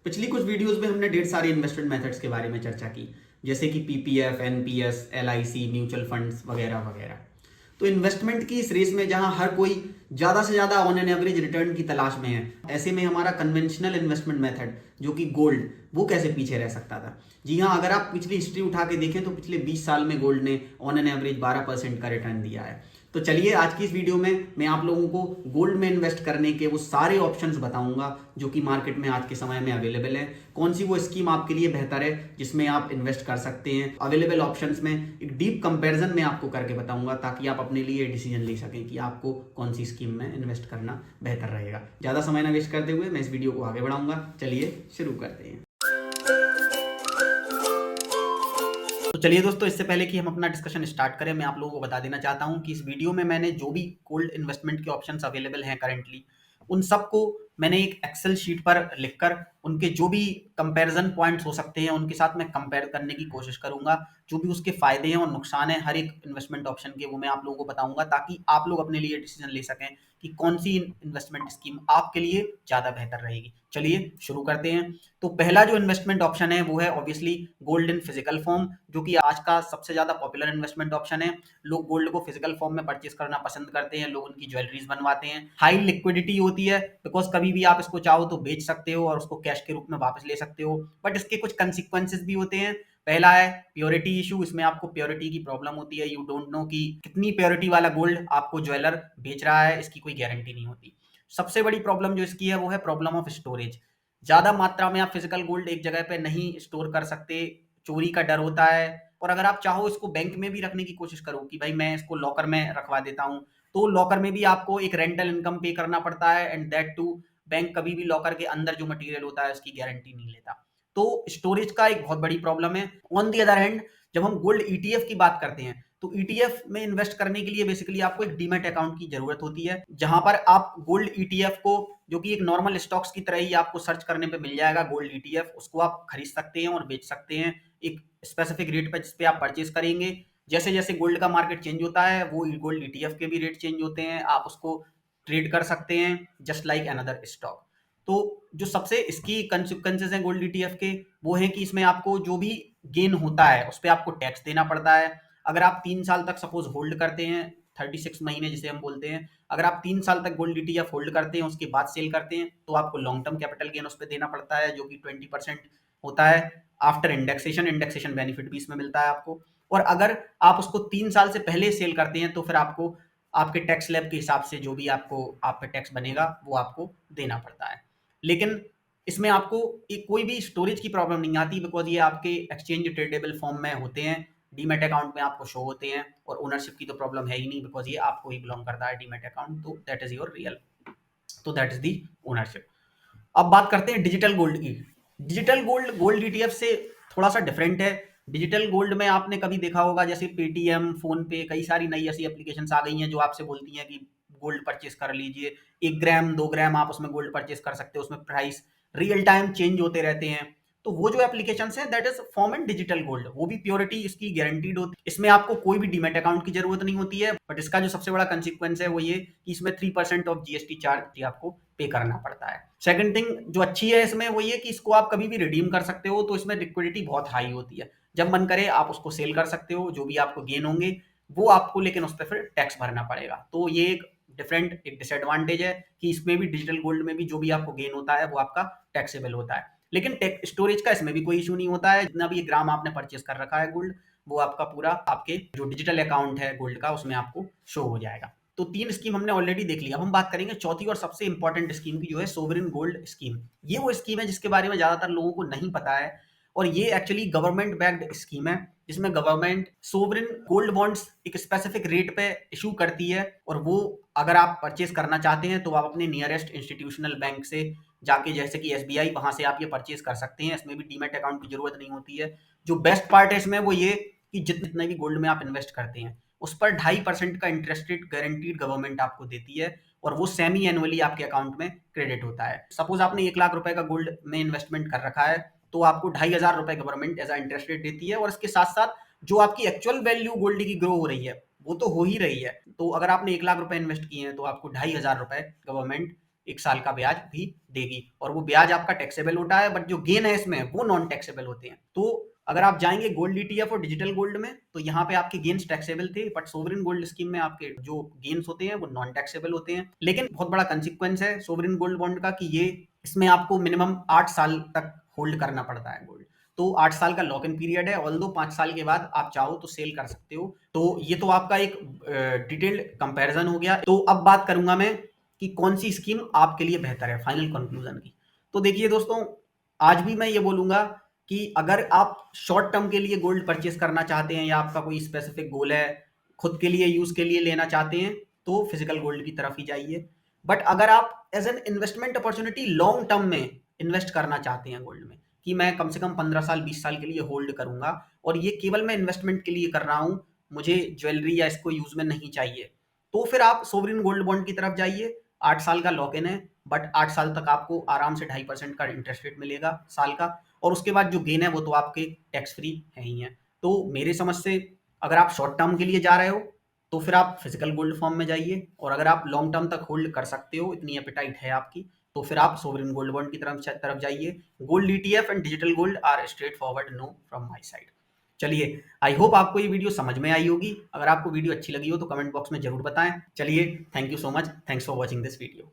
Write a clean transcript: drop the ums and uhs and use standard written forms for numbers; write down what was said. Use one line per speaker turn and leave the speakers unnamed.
पिछली कुछ वीडियोस में हमने ढेर सारे इन्वेस्टमेंट मेथड्स के बारे में चर्चा की, जैसे कि PPF, NPS, LIC, mutual funds वगैरह वगैरह। तो इन्वेस्टमेंट की इस रेस में जहां हर कोई ज़्यादा से ज़्यादा ऑन एन एवरेज रिटर्न की तलाश में है, ऐसे में हमारा कन्वेंशनल इन्वेस्टमेंट मेथड जो कि गोल्ड, वो कैसे पीछे रह सकता था। जी हाँ, अगर आप पिछली हिस्ट्री उठा के देखें तो पिछले 20 साल में गोल्ड ने ऑन एन एवरेज 12% का रिटर्न दिया है। तो चलिए आज की इस वीडियो में मैं आप लोगों को गोल्ड में इन्वेस्ट करने के वो सारे ऑप्शंस बताऊंगा जो कि मार्केट में आज के समय में अवेलेबल है। कौन सी वो स्कीम आपके लिए बेहतर है जिसमें आप इन्वेस्ट कर सकते हैं। अवेलेबल ऑप्शंस में एक डीप कंपैरिजन में आपको करके बताऊंगा ताकि आप अपने लिए डिसीजन ले सकें कि आपको कौन सी स्कीम में इन्वेस्ट करना बेहतर रहेगा। ज़्यादा समय ना वेस्ट करते हुए मैं इस वीडियो को आगे बढ़ाऊंगा। चलिए शुरू करते हैं। तो चलिए दोस्तों, इससे पहले कि हम अपना डिस्कशन स्टार्ट करें, मैं आप लोगों को बता देना चाहता हूं कि इस वीडियो में मैंने जो भी गोल्ड इन्वेस्टमेंट के ऑप्शंस अवेलेबल हैं करंटली, उन सबको मैंने एक एक्सेल शीट पर लिखकर उनके जो भी कंपैरिजन पॉइंट्स हो सकते हैं उनके साथ मैं कंपेयर करने की कोशिश करूंगा। जो भी उसके फायदे हैं और नुकसान हैं हर एक इन्वेस्टमेंट ऑप्शन के, वो मैं आप लोगों को बताऊंगा ताकि आप लोग अपने लिए डिसीजन ले सकें कि कौन सी इन्वेस्टमेंट स्कीम आपके लिए ज़्यादा बेहतर रहेगी। चलिए शुरू करते हैं। तो पहला जो इन्वेस्टमेंट ऑप्शन है वो है obviously gold in physical form, जो कि आज का सबसे ज़्यादा पॉपुलर इन्वेस्टमेंट ऑप्शन है। लोग गोल्ड को फिजिकल फॉर्म में परचेज करना पसंद करते हैं, लोग उनकी ज्वेलरीज बनवाते हैं। हाई लिक्विडिटी होती है बिकॉज कभी भी आप इसको चाहो तो बेच सकते हो और उसको कैश के रूप में वापस ले सकते हो, बट इसके कुछ कंसिक्वेंसेज भी होते हैं। पहला है प्योरिटी इशू। इसमें आपको प्योरिटी की प्रॉब्लम होती है। यू डोंट नो कि कितनी प्योरिटी वाला गोल्ड आपको ज्वेलर बेच रहा है, इसकी कोई गारंटी नहीं होती। सबसे बड़ी प्रॉब्लम जो इसकी है वो है प्रॉब्लम ऑफ स्टोरेज। ज़्यादा मात्रा में आप फिजिकल गोल्ड एक जगह पे नहीं स्टोर कर सकते, चोरी का डर होता है। और अगर आप चाहो इसको बैंक में भी रखने की कोशिश करो कि भाई मैं इसको लॉकर में रखवा देता हूँ, तो लॉकर में भी आपको एक रेंटल इनकम पे करना पड़ता है, एंड दैट टू बैंक कभी भी लॉकर के अंदर जो मटेरियल होता है उसकी गारंटी नहीं लेता। तो स्टोरेज का एक बहुत बड़ी प्रॉब्लम है। ऑन दी अदर हैंड, जब हम गोल्ड ईटीएफ की बात करते हैं तो ईटीएफ में इन्वेस्ट करने के लिए बेसिकली आपको एक डीमैट अकाउंट की जरूरत होती है, जहां पर आप गोल्ड ईटीएफ को, जो कि एक नॉर्मल स्टॉक्स की तरह ही आपको सर्च करने पे मिल जाएगा गोल्ड ईटीएफ, उसको आप खरीद सकते हैं और बेच सकते हैं एक स्पेसिफिक रेट पे जिस पे आप परचेज करेंगे। जैसे जैसे गोल्ड का मार्केट चेंज होता है वो गोल्ड ईटीएफ के भी रेट चेंज होते हैं, आप उसको ट्रेड कर सकते हैं जस्ट लाइक अनदर स्टॉक। तो जो सबसे इसकी कंसिक्वेंसेज हैं गोल्ड ईटीएफ के, वो है कि इसमें आपको जो भी गेन होता है उस पर आपको टैक्स देना पड़ता है। अगर आप 3 साल तक सपोज होल्ड करते हैं, 36 महीने जिसे हम बोलते हैं, अगर आप 3 साल तक गोल्ड ईटीएफ होल्ड करते हैं उसके बाद सेल करते हैं तो आपको लॉन्ग टर्म कैपिटल गेन उस पर देना पड़ता है जो कि 20% होता है आफ्टर इंडेक्सेशन। इंडेक्सेशन बेनिफिट भी इसमें मिलता है आपको। और अगर आप उसको 3 साल से पहले सेल करते हैं तो फिर आपको आपके टैक्स स्लैब के हिसाब से जो भी आपको आप पे टैक्स बनेगा वो आपको देना पड़ता है। लेकिन इसमें आपको एक कोई भी स्टोरेज की प्रॉब्लम नहीं आती बिकॉज ये आपके एक्सचेंज ट्रेडेबल फॉर्म में होते हैं, डीमैट अकाउंट में आपको शो होते हैं। और ओनरशिप की तो प्रॉब्लम है ही नहीं बिकॉज ये आपको ही बिलोंग करता है डीमैट अकाउंट, तो दैट इज योर रियल, तो दैट इज दी ओनरशिप। अब बात करते हैं डिजिटल गोल्ड की। डिजिटल गोल्ड गोल्ड ईटीएफ से थोड़ा सा डिफरेंट है। डिजिटल गोल्ड में आपने कभी देखा होगा जैसे पेटीएम, फोन पे, कई सारी नई ऐसी एप्लीकेशंस आ गई हैं जो आपसे बोलती हैं कि गोल्ड परचेज कर लीजिए, 1 ग्राम 2 ग्राम आप उसमें गोल्ड परचेज कर सकते हो, उसमें प्राइस रियल टाइम चेंज होते रहते हैं। तो वो जो एप्लीकेशन है that is form and digital gold, वो भी प्योरिटी इसकी गारंटीड होती है। इसमें आपको कोई भी डीमैट अकाउंट की जरूरत नहीं होती है, बट इसका जो सबसे बड़ा कंसिक्वेंस है वो ये कि इसमें 3% ऑफ जीएसटी चार्ज आपको पे करना पड़ता है। सेकंड थिंग जो अच्छी है इसमें वो ये कि इसको आप कभी भी रिडीम कर सकते हो, तो इसमें लिक्विडिटी बहुत हाई होती है। जब मन करे आप उसको सेल कर सकते हो, जो भी आपको गेन होंगे वो आपको, लेकिन उस पर फिर टैक्स भरना पड़ेगा। तो ये एक डिफरेंट एक डिसएडवांटेज है कि इसमें भी डिजिटल गोल्ड में भी जो भी आपको गेन होता है वो आपका टैक्सेबल होता है। लेकिन स्टोरेज का इसमें भी कोई इशू नहीं होता है। जितना भी ग्राम आपने परचेज कर रखा है गोल्ड, वो आपका पूरा आपके जो डिजिटल अकाउंट है गोल्ड का उसमें आपको शो हो जाएगा। तो 3 स्कीम हमने ऑलरेडी देख लिया। अब हम बात करेंगे चौथी और सबसे इंपॉर्टेंट स्कीम की, जो है सोवरेन गोल्ड स्कीम। ये वो स्कीम है जिसके बारे में ज्यादातर लोगों को नहीं पता है, और ये एक्चुअली गवर्नमेंट बैक्ड स्कीम है जिसमें गवर्नमेंट सोवरेन गोल्ड बॉन्ड्स एक स्पेसिफिक रेट पे इशू करती है। और वो अगर आप परचेज करना चाहते हैं तो आप अपने नियरेस्ट इंस्टीट्यूशनल बैंक से जाके, जैसे कि एसबीआई, वहां से आप ये परचेज कर सकते हैं। इसमें भी डीमैट अकाउंट की जरूरत नहीं होती है। जो बेस्ट पार्ट है इसमें वो ये कि जितने भी गोल्ड में आप इन्वेस्ट करते हैं उस पर 2.5% का इंटरेस्ट रेट गारंटीड गवर्नमेंट आपको देती है, और वो सेमी एनुअली आपके अकाउंट में क्रेडिट होता है। सपोज आपने 1 लाख रुपए का गोल्ड में इन्वेस्टमेंट कर रखा है तो आपको 2,500 रुपए गवर्नमेंट एज इंटरेस्ट रेट देती है, और इसके साथ साथ जो आपकी एक्चुअल वैल्यू गोल्ड की ग्रो हो रही है वो तो हो ही रही है। तो अगर आपने 1 लाख रुपए इन्वेस्ट किए हैं तो आपको 2,500 रुपए गवर्नमेंट 1 साल का ब्याज भी देगी और वो ब्याज आपका टैक्सेबल होता है, बट जो गेन है इसमें वो नॉन टैक्सेबल होते हैं। तो अगर आप जाएंगे गोल्ड ईटीएफ और डिजिटल गोल्ड में, तो यहाँ पे आपके गेन्स टैक्सेबल थे, बट सोवरेन गोल्ड स्कीम में आपके जो गेन्स होते हैं वो नॉन टैक्सेबल होते हैं। लेकिन बहुत बड़ा कंसिक्वेंस है सोवरेन गोल्ड बॉन्ड का कि ये इसमें आपको मिनिमम 8 साल तक होल्ड करना पड़ता है गोल्ड। तो 8 साल का लॉक इन पीरियड है, ऑल्दो 5 साल के बाद आप चाहो तो सेल कर सकते हो। तो ये तो आपका एक डिटेल्ड कंपैरिजन हो गया। तो अब बात करूंगा मैं कि कौन सी स्कीम आपके लिए बेहतर है, फाइनल कंक्लूजन की। तो देखिए दोस्तों, आज भी मैं ये बोलूंगा कि अगर आप शॉर्ट टर्म के लिए गोल्ड परचेस करना चाहते हैं या आपका कोई स्पेसिफिक गोल है, खुद के लिए यूज के लिए लेना चाहते हैं, तो फिजिकल गोल्ड की तरफ ही जाइए। बट अगर आप as an investment opportunity long term में इन्वेस्ट करना चाहते हैं गोल्ड में, कि मैं कम से कम 15 साल 20 साल के लिए होल्ड करूंगा और ये केवल मैं इन्वेस्टमेंट के लिए कर रहा हूं, मुझे ज्वेलरी या इसको यूज में नहीं चाहिए, तो फिर आप सोवरिन गोल्ड बॉन्ड की तरफ जाइए। 8 साल का लॉक इन है, बट 8 साल तक आपको आराम से 2.5% का इंटरेस्ट रेट मिलेगा साल का, और उसके बाद जो गेन है वो तो आपके टैक्स फ्री है ही है। तो मेरे समझ से अगर आप शॉर्ट टर्म के लिए जा रहे हो तो फिर आप फिजिकल गोल्ड फॉर्म में जाइए, और अगर आप लॉन्ग टर्म तक होल्ड कर सकते हो, इतनी एपेटाइट है आपकी, तो फिर आप सोवरेन गोल्ड बॉन्ड की तरफ जाइए। Gold ETF and digital gold are straightforward no from my side. चलिए, आई होप आपको ये वीडियो समझ में आई होगी। अगर आपको वीडियो अच्छी लगी हो तो कमेंट बॉक्स में जरूर बताएं। चलिए, thank you so much, thanks for watching this video.